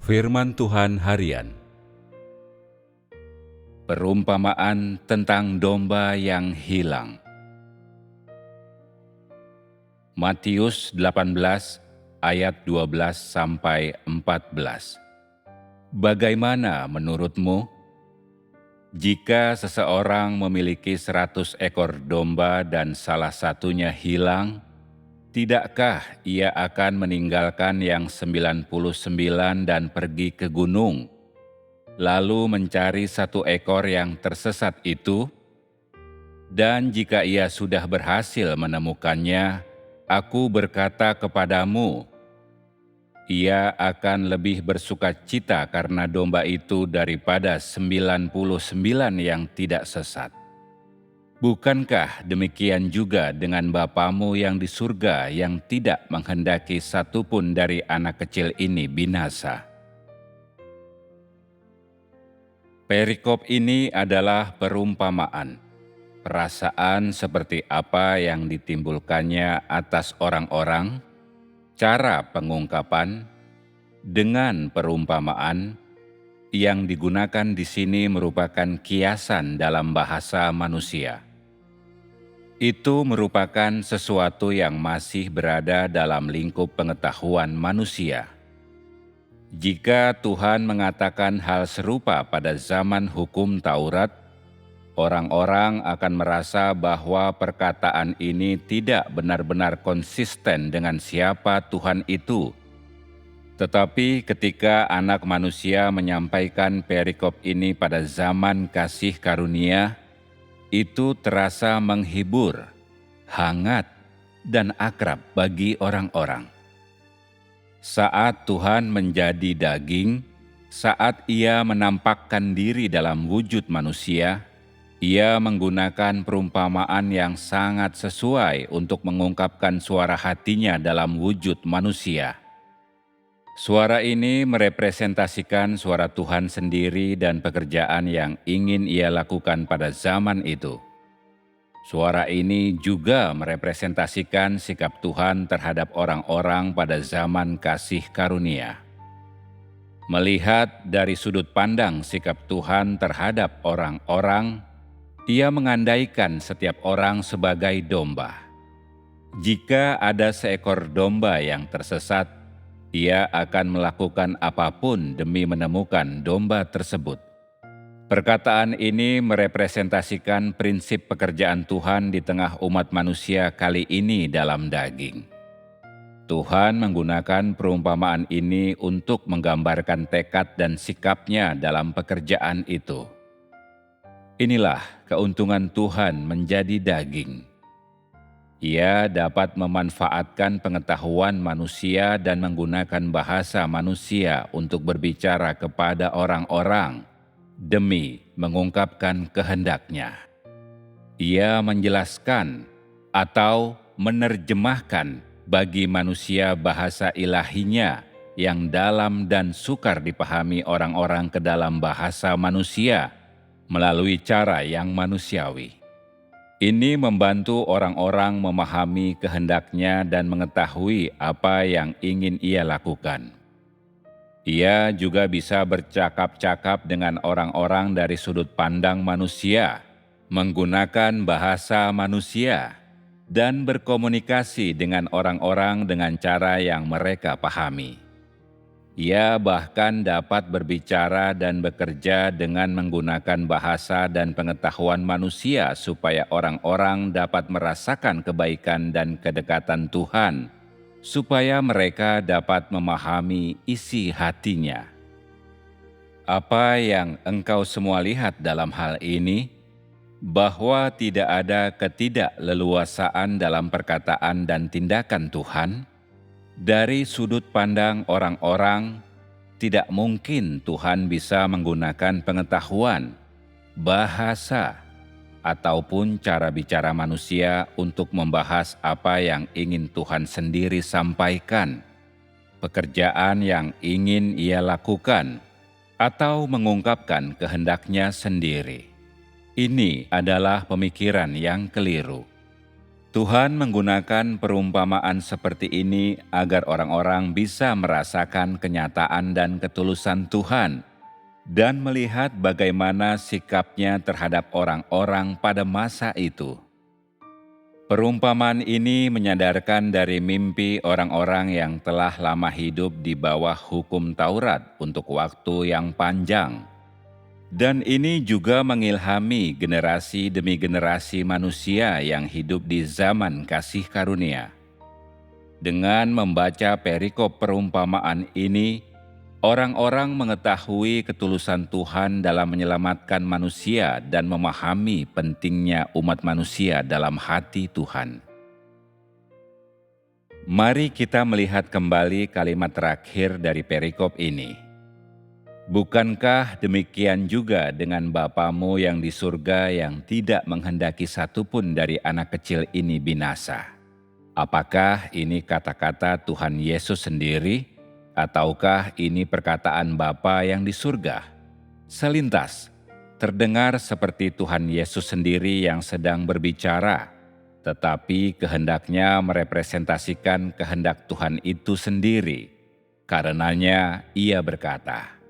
Firman Tuhan Harian. Perumpamaan tentang domba yang hilang. Matius 18 ayat 12 sampai 14. Bagaimana menurutmu? Jika seseorang memiliki 100 ekor domba dan salah satunya hilang, tidakkah ia akan meninggalkan yang 99 dan pergi ke gunung, lalu mencari satu ekor yang tersesat itu? Dan jika ia sudah berhasil menemukannya, aku berkata kepadamu, ia akan lebih bersukacita karena domba itu daripada 99 yang tidak sesat. Bukankah demikian juga dengan Bapamu yang di surga yang tidak menghendaki satupun dari anak kecil ini binasa? Perikop ini adalah perumpamaan. Perasaan seperti apa yang ditimbulkannya atas orang-orang, cara pengungkapan, dengan perumpamaan yang digunakan di sini merupakan kiasan dalam bahasa manusia. Itu merupakan sesuatu yang masih berada dalam lingkup pengetahuan manusia. Jika Tuhan mengatakan hal serupa pada zaman hukum Taurat, orang-orang akan merasa bahwa perkataan ini tidak benar-benar konsisten dengan siapa Tuhan itu. Tetapi ketika Anak Manusia menyampaikan perikop ini pada zaman kasih karunia, itu terasa menghibur, hangat, dan akrab bagi orang-orang. Saat Tuhan menjadi daging, saat Ia menampakkan diri dalam wujud manusia, Ia menggunakan perumpamaan yang sangat sesuai untuk mengungkapkan suara hatinya dalam wujud manusia. Suara ini merepresentasikan suara Tuhan sendiri dan pekerjaan yang ingin Ia lakukan pada zaman itu. Suara ini juga merepresentasikan sikap Tuhan terhadap orang-orang pada zaman kasih karunia. Melihat dari sudut pandang sikap Tuhan terhadap orang-orang, Ia mengandaikan setiap orang sebagai domba. Jika ada seekor domba yang tersesat, Ia akan melakukan apapun demi menemukan domba tersebut. Perkataan ini merepresentasikan prinsip pekerjaan Tuhan di tengah umat manusia kali ini dalam daging. Tuhan menggunakan perumpamaan ini untuk menggambarkan tekad dan sikapnya dalam pekerjaan itu. Inilah keuntungan Tuhan menjadi daging. Ia dapat memanfaatkan pengetahuan manusia dan menggunakan bahasa manusia untuk berbicara kepada orang-orang demi mengungkapkan kehendak-Nya. Ia menjelaskan atau menerjemahkan bagi manusia bahasa ilahinya yang dalam dan sukar dipahami orang-orang ke dalam bahasa manusia melalui cara yang manusiawi. Ini membantu orang-orang memahami kehendak-Nya dan mengetahui apa yang ingin Ia lakukan. Ia juga bisa bercakap-cakap dengan orang-orang dari sudut pandang manusia, menggunakan bahasa manusia, dan berkomunikasi dengan orang-orang dengan cara yang mereka pahami. Ia bahkan dapat berbicara dan bekerja dengan menggunakan bahasa dan pengetahuan manusia supaya orang-orang dapat merasakan kebaikan dan kedekatan Tuhan, supaya mereka dapat memahami isi hatinya. Apa yang engkau semua lihat dalam hal ini? Bahwa tidak ada ketidakleluasaan dalam perkataan dan tindakan Tuhan? Dari sudut pandang orang-orang, tidak mungkin Tuhan bisa menggunakan pengetahuan, bahasa, ataupun cara bicara manusia untuk membahas apa yang ingin Tuhan sendiri sampaikan, pekerjaan yang ingin Ia lakukan, atau mengungkapkan kehendak-Nya sendiri. Ini adalah pemikiran yang keliru. Tuhan menggunakan perumpamaan seperti ini agar orang-orang bisa merasakan kenyataan dan ketulusan Tuhan dan melihat bagaimana sikapnya terhadap orang-orang pada masa itu. Perumpamaan ini menyadarkan dari mimpi orang-orang yang telah lama hidup di bawah hukum Taurat untuk waktu yang panjang. Dan ini juga mengilhami generasi demi generasi manusia yang hidup di zaman kasih karunia. Dengan membaca perikop perumpamaan ini, orang-orang mengetahui ketulusan Tuhan dalam menyelamatkan manusia dan memahami pentingnya umat manusia dalam hati Tuhan. Mari kita melihat kembali kalimat terakhir dari perikop ini. Bukankah demikian juga dengan Bapamu yang di surga yang tidak menghendaki satupun dari anak kecil ini binasa? Apakah ini kata-kata Tuhan Yesus sendiri, ataukah ini perkataan Bapa yang di surga? Selintas, terdengar seperti Tuhan Yesus sendiri yang sedang berbicara, tetapi kehendaknya merepresentasikan kehendak Tuhan itu sendiri. Karenanya ia berkata,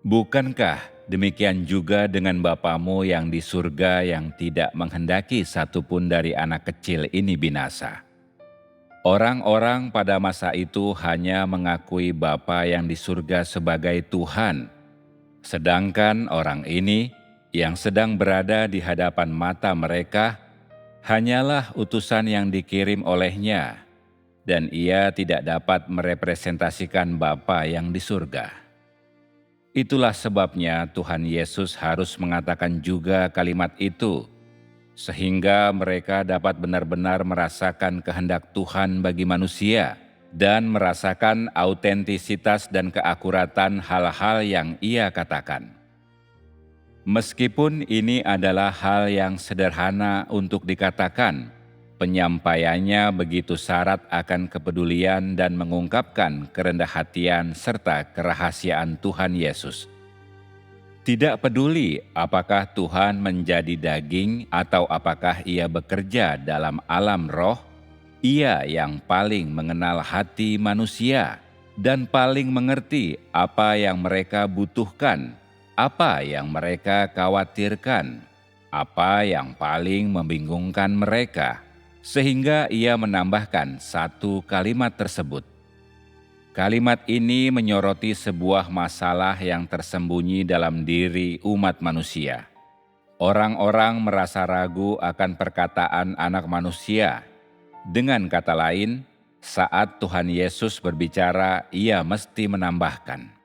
"Bukankah demikian juga dengan Bapamu yang di surga yang tidak menghendaki satupun dari anak kecil ini binasa?" Orang-orang pada masa itu hanya mengakui Bapa yang di surga sebagai Tuhan, sedangkan orang ini yang sedang berada di hadapan mata mereka hanyalah utusan yang dikirim olehnya, dan ia tidak dapat merepresentasikan Bapa yang di surga. Itulah sebabnya Tuhan Yesus harus mengatakan juga kalimat itu, sehingga mereka dapat benar-benar merasakan kehendak Tuhan bagi manusia dan merasakan autentisitas dan keakuratan hal-hal yang ia katakan. Meskipun ini adalah hal yang sederhana untuk dikatakan, penyampaiannya begitu syarat akan kepedulian dan mengungkapkan kerendah hatian serta kerahasiaan Tuhan Yesus. Tidak peduli apakah Tuhan menjadi daging atau apakah ia bekerja dalam alam roh, ia yang paling mengenal hati manusia dan paling mengerti apa yang mereka butuhkan, apa yang mereka khawatirkan, apa yang paling membingungkan mereka. Sehingga ia menambahkan satu kalimat tersebut. Kalimat ini menyoroti sebuah masalah yang tersembunyi dalam diri umat manusia. Orang-orang merasa ragu akan perkataan anak manusia. Dengan kata lain, saat Tuhan Yesus berbicara, ia mesti menambahkan,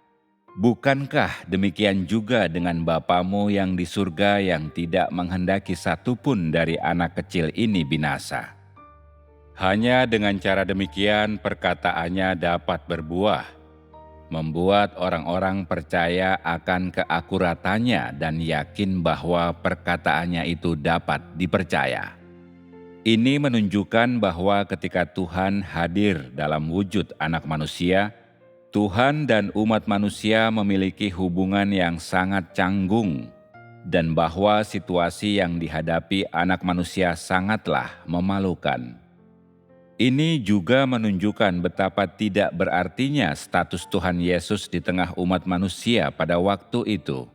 "Bukankah demikian juga dengan Bapamu yang di surga yang tidak menghendaki satupun dari anak kecil ini binasa?" Hanya dengan cara demikian perkataannya dapat berbuah, membuat orang-orang percaya akan keakuratannya dan yakin bahwa perkataannya itu dapat dipercaya. Ini menunjukkan bahwa ketika Tuhan hadir dalam wujud anak manusia, Tuhan dan umat manusia memiliki hubungan yang sangat canggung, dan bahwa situasi yang dihadapi anak manusia sangatlah memalukan. Ini juga menunjukkan betapa tidak berartinya status Tuhan Yesus di tengah umat manusia pada waktu itu.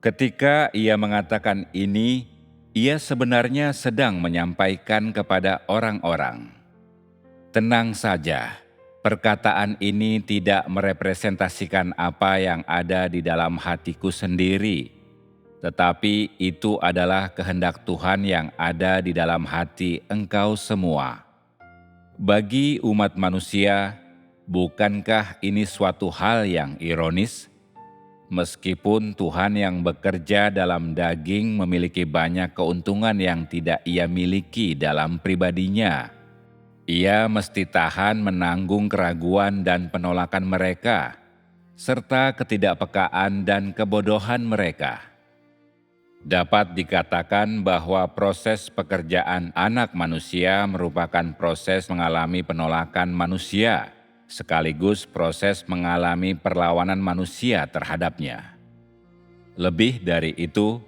Ketika ia mengatakan ini, ia sebenarnya sedang menyampaikan kepada orang-orang, "Tenang saja. Perkataan ini tidak merepresentasikan apa yang ada di dalam hatiku sendiri, tetapi itu adalah kehendak Tuhan yang ada di dalam hati engkau semua." Bagi umat manusia, bukankah ini suatu hal yang ironis? Meskipun Tuhan yang bekerja dalam daging memiliki banyak keuntungan yang tidak ia miliki dalam pribadinya, ia mesti tahan menanggung keraguan dan penolakan mereka, serta ketidakpekaan dan kebodohan mereka. Dapat dikatakan bahwa proses pekerjaan anak manusia merupakan proses mengalami penolakan manusia, sekaligus proses mengalami perlawanan manusia terhadapnya. Lebih dari itu,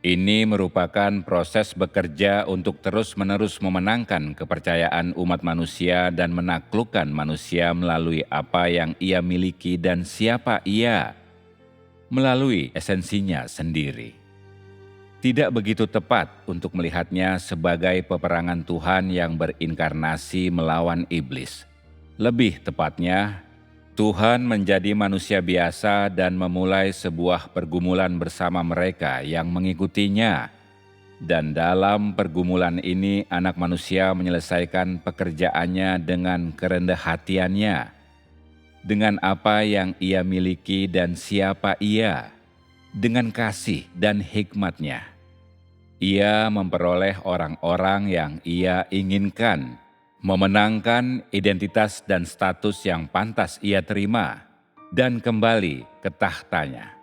Ini merupakan proses bekerja untuk terus-menerus memenangkan kepercayaan umat manusia dan menaklukkan manusia melalui apa yang ia miliki dan siapa ia, melalui esensinya sendiri. Tidak begitu tepat untuk melihatnya sebagai peperangan Tuhan yang berinkarnasi melawan iblis. Lebih tepatnya, Tuhan menjadi manusia biasa dan memulai sebuah pergumulan bersama mereka yang mengikutinya. Dan dalam pergumulan ini anak manusia menyelesaikan pekerjaannya dengan kerendah hatiannya, dengan apa yang ia miliki dan siapa ia, dengan kasih dan hikmatnya. Ia memperoleh orang-orang yang ia inginkan, memenangkan identitas dan status yang pantas ia terima, dan kembali ke tahtanya.